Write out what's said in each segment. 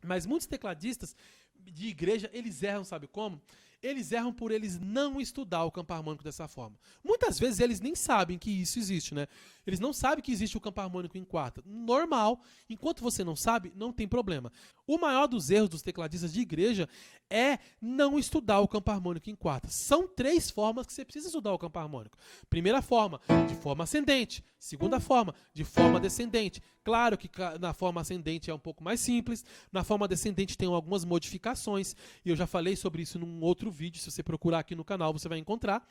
Mas muitos tecladistas de igreja, eles erram, sabe como? Eles erram por eles não estudar o campo harmônico dessa forma. Muitas vezes eles nem sabem que isso existe, né? Eles não sabem que existe o campo harmônico em quarta. Normal, enquanto você não sabe, não tem problema. O maior dos erros dos tecladistas de igreja é não estudar o campo harmônico em quarta. São 3 formas que você precisa estudar o campo harmônico. Primeira forma, de forma ascendente. Segunda forma, de forma descendente. Claro que na forma ascendente é um pouco mais simples. Na forma descendente tem algumas modificações. E eu já falei sobre isso num outro vídeo. Se você procurar aqui no canal, você vai encontrar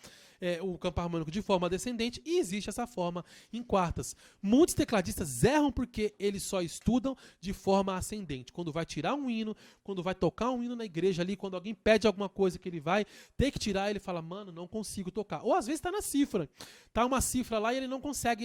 o campo harmônico de forma descendente. E existe essa forma em quartas. Muitos tecladistas erram porque eles só estudam de forma ascendente. Quando vai tirar um hino, quando vai tocar um hino na igreja ali, quando alguém pede alguma coisa que ele vai ter que tirar, ele fala, mano, não consigo tocar. Ou às vezes tá na cifra. Tá uma cifra lá e ele não consegue.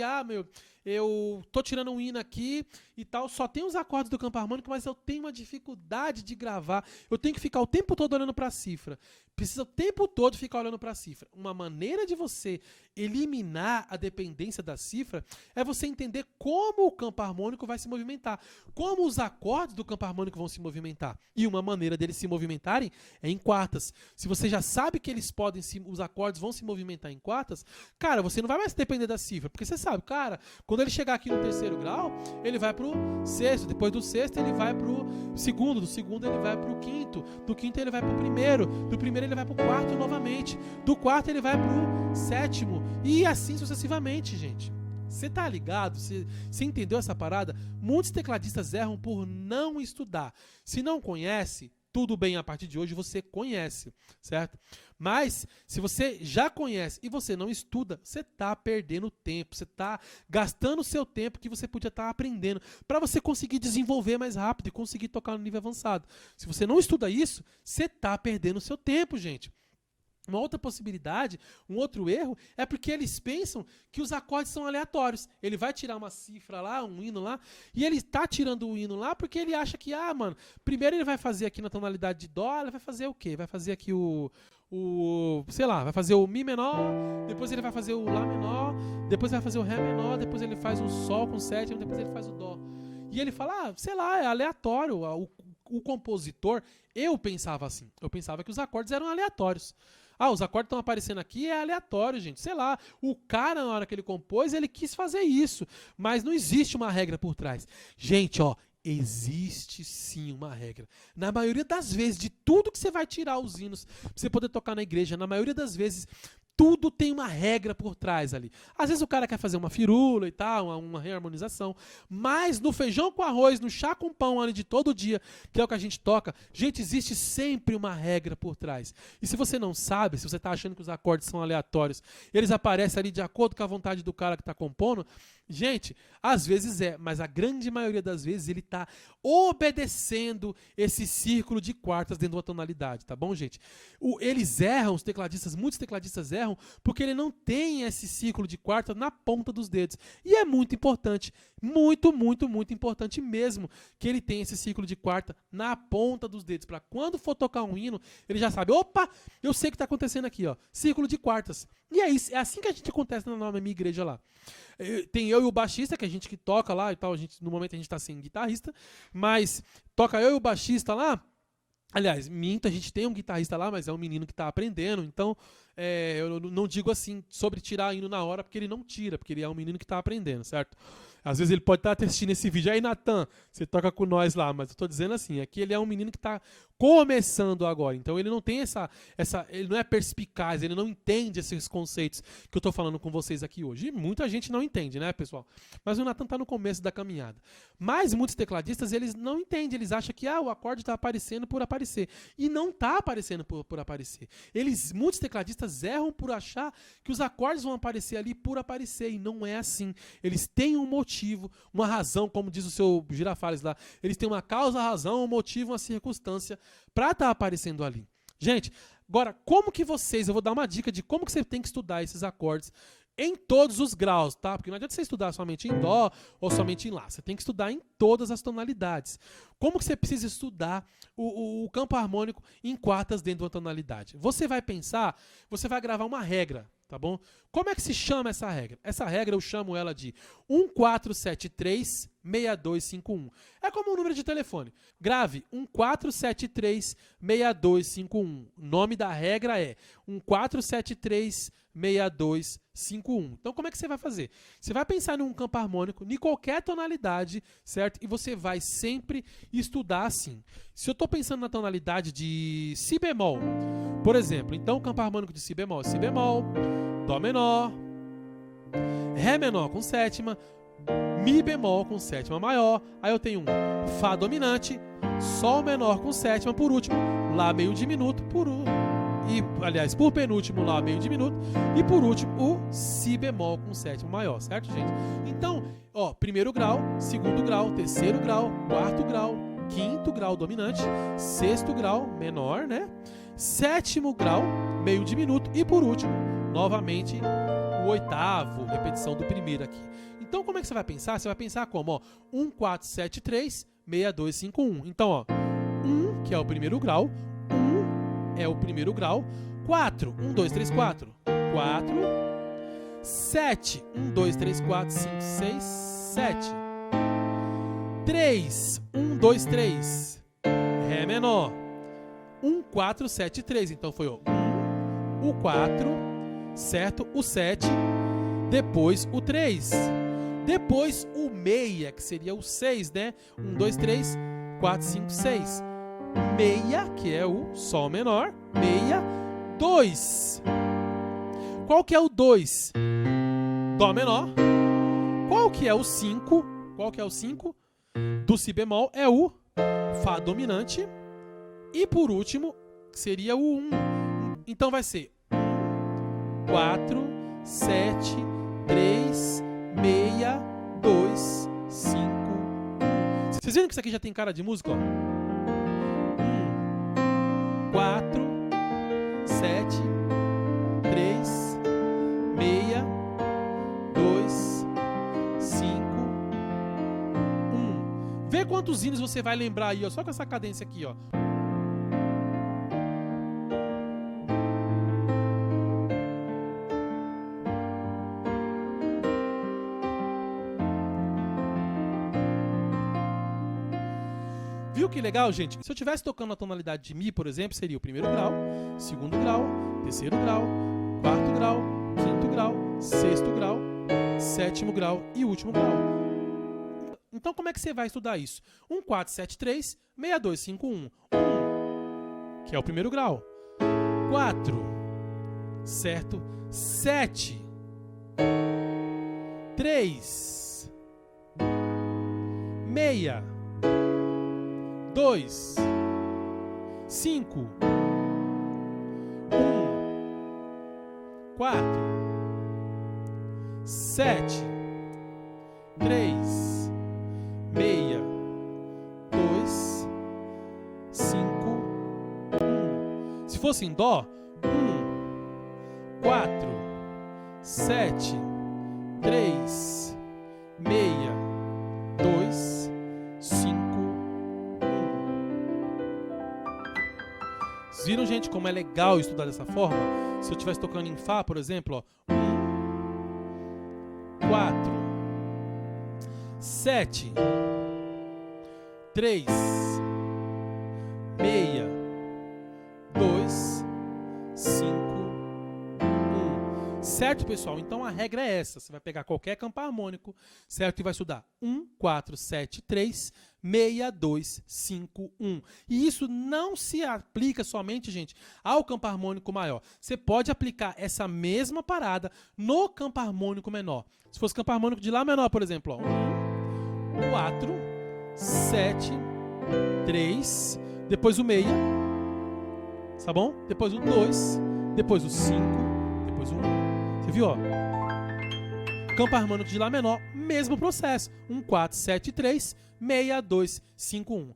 Eu tô tirando um hino aqui e tal, só tem os acordes do campo harmônico, mas eu tenho uma dificuldade de gravar. Eu tenho que ficar o tempo todo olhando para a cifra. Precisa o tempo todo ficar olhando para a cifra. Uma maneira de você eliminar a dependência da cifra é você entender como o campo harmônico vai se movimentar, como os acordes do campo harmônico vão se movimentar. E uma maneira deles se movimentarem é em quartas. Se você já sabe que eles podem os acordes vão se movimentar em quartas, cara, você não vai mais depender da cifra, porque você sabe, cara, quando ele chegar aqui no 3º grau, ele vai pro 6º, depois do 6º ele vai pro 2º, do 2º ele vai pro 5º, do 5º ele vai pro 1º, do 1º ele vai pro 4º novamente, do 4º ele vai pro 7º, e assim sucessivamente, gente. Você tá ligado? Você entendeu essa parada? Muitos tecladistas erram por não estudar. Se não conhece, tudo bem, a partir de hoje você conhece, certo? Mas, se você já conhece e você não estuda, você está perdendo tempo, você está gastando o seu tempo que você podia estar aprendendo para você conseguir desenvolver mais rápido e conseguir tocar no nível avançado. Se você não estuda isso, você está perdendo o seu tempo, gente. Uma outra possibilidade, um outro erro, é porque eles pensam que os acordes são aleatórios. Ele vai tirar uma cifra lá, um hino lá, e ele está tirando o hino lá porque ele acha que, primeiro ele vai fazer aqui na tonalidade de dó, ele vai fazer o quê? Vai fazer aqui vai fazer o mi menor, depois ele vai fazer o lá menor, depois vai fazer o ré menor, depois ele faz o sol com sétima, depois ele faz o dó. E ele fala, é aleatório. O compositor, eu pensava assim, eu pensava que os acordes eram aleatórios. Os acordes estão aparecendo aqui, é aleatório, gente. O cara, na hora que ele compôs, ele quis fazer isso. Mas não existe uma regra por trás. Gente, existe sim uma regra. Na maioria das vezes, de tudo que você vai tirar os hinos pra você poder tocar na igreja, na maioria das vezes, tudo tem uma regra por trás ali. Às vezes o cara quer fazer uma firula e tal, uma reharmonização, mas no feijão com arroz, no chá com pão ali de todo dia, que é o que a gente toca, gente, existe sempre uma regra por trás. E se você não sabe, se você está achando que os acordes são aleatórios, eles aparecem ali de acordo com a vontade do cara que está compondo, gente, às vezes mas a grande maioria das vezes ele está obedecendo esse círculo de quartas dentro de uma tonalidade, tá bom, gente? Eles erram, muitos tecladistas erram, porque ele não tem esse círculo de quartas na ponta dos dedos. E é muito importante, muito, muito, muito importante mesmo que ele tenha esse círculo de quarta na ponta dos dedos, para quando for tocar um hino, ele já sabe, opa, eu sei o que está acontecendo aqui, círculo de quartas. E é isso, é assim que a gente acontece na minha igreja lá. Tem eu e o baixista, que a gente que toca lá e tal, no momento a gente tá sem guitarrista, mas toca eu e o baixista lá. Aliás, a gente tem um guitarrista lá, mas é um menino que tá aprendendo, então eu não digo assim sobre tirar hino na hora, porque ele não tira, porque ele é um menino que tá aprendendo, certo? Às vezes ele pode estar assistindo esse vídeo. Aí, Natan, você toca com nós lá, mas eu tô dizendo assim, aqui ele é um menino que tá começando agora, então ele não tem ele não é perspicaz, ele não entende esses conceitos que eu tô falando com vocês aqui hoje. E muita gente não entende, né, pessoal? Mas o Natan tá no começo da caminhada. Mas muitos tecladistas, eles não entendem, eles acham que o acorde tá aparecendo por aparecer. E não tá aparecendo por aparecer. Muitos tecladistas erram por achar que os acordes vão aparecer ali por aparecer, e não é assim. Eles têm um motivo, uma razão, como diz o seu Girafales lá. Eles têm uma causa, razão, um motivo, uma circunstância para estar aparecendo ali. Gente, agora, eu vou dar uma dica de como que você tem que estudar esses acordes em todos os graus, tá? Porque não adianta você estudar somente em dó ou somente em lá. Você tem que estudar em todas as tonalidades. Como que você precisa estudar o campo harmônico em quartas dentro de uma tonalidade? Você vai gravar uma regra, tá bom? Como é que se chama essa regra? Essa regra eu chamo ela de 1, 4, 7, 3, 6251. É como um número de telefone. Grave 1473-6251. O nome da regra é 1473-6251. Então, como é que você vai fazer? Você vai pensar num campo harmônico, em qualquer tonalidade, certo? E você vai sempre estudar assim. Se eu estou pensando na tonalidade de si bemol, por exemplo, então o campo harmônico de si bemol, dó menor, ré menor com sétima, mi bemol com sétima maior, aí eu tenho um fá dominante, sol menor com sétima, por último, lá meio diminuto, por penúltimo, lá meio diminuto, e por último, o si bemol com sétima maior, certo, gente? Então, ó, primeiro grau, segundo grau, terceiro grau, quarto grau, quinto grau dominante, sexto grau menor, né? Sétimo grau, meio diminuto, e por último, novamente, o oitavo, repetição do primeiro aqui. Então, como é que você vai pensar? Você vai pensar como, ó, 1, 4, 7, 3, 6, 2, 5, 1. Então, ó, 1, que é o primeiro grau, 1 é o primeiro grau, 4, 1, 2, 3, 4, 4, 7, 1, 2, 3, 4, 5, 6, 7, 3, 1, 2, 3, ré menor, 1, 4, 7, 3. Então, foi, ó, 1, o 4, certo? O 7, depois o 3, depois o meia, que seria o 6, né? 1, 2, 3, 4, 5, 6. Meia, que é o sol menor, meia, 2. Qual que é o 2? Dó menor. Qual que é o 5? Qual que é o 5? Do si bemol é o fá dominante. E por último, seria o 1. Então vai ser 4, 7, 3, 6, 2, 5, 1. Vocês viram que isso aqui já tem cara de música, ó? 1, 4, 7, 3, 6, 2, 5, 1. Vê quantos hinos você vai lembrar aí, ó, só com essa cadência aqui, ó. Viu que legal, gente? Se eu estivesse tocando a tonalidade de Mi, por exemplo, seria o primeiro grau, segundo grau, terceiro grau, quarto grau, quinto grau, sexto grau, sétimo grau e último grau. Então, como é que você vai estudar isso? 1, 4, 7, 3, 6, 2, 5, 1. 1, que é o primeiro grau. 4, certo? 7, 3, 6, 2, 5, 1, 4, 7, 3, 6, 2, 5, 1. Se fosse em dó, 1, 4, 7, 3, 6, 2, 5, 1. Vocês viram, gente, como é legal estudar dessa forma? Se eu estivesse tocando em Fá, por exemplo, ó, 1, 4, 7, 3, 6, 2, 5, 1. Certo, pessoal? Então a regra é essa. Você vai pegar qualquer campo harmônico, certo? E vai estudar 1, 4, 7, 3, 6, 2, 5, 1. E isso não se aplica somente, gente, ao campo harmônico maior. Você pode aplicar essa mesma parada no campo harmônico menor. Se fosse campo harmônico de Lá menor, por exemplo, ó, 1, 4, 7, 3, depois o meia, tá bom? Depois o 2, depois o 5, depois o 1. Você viu, ó? Campo harmônico de Lá menor, mesmo processo. 1, 4, 7, 3, 6, 2, 5, 1.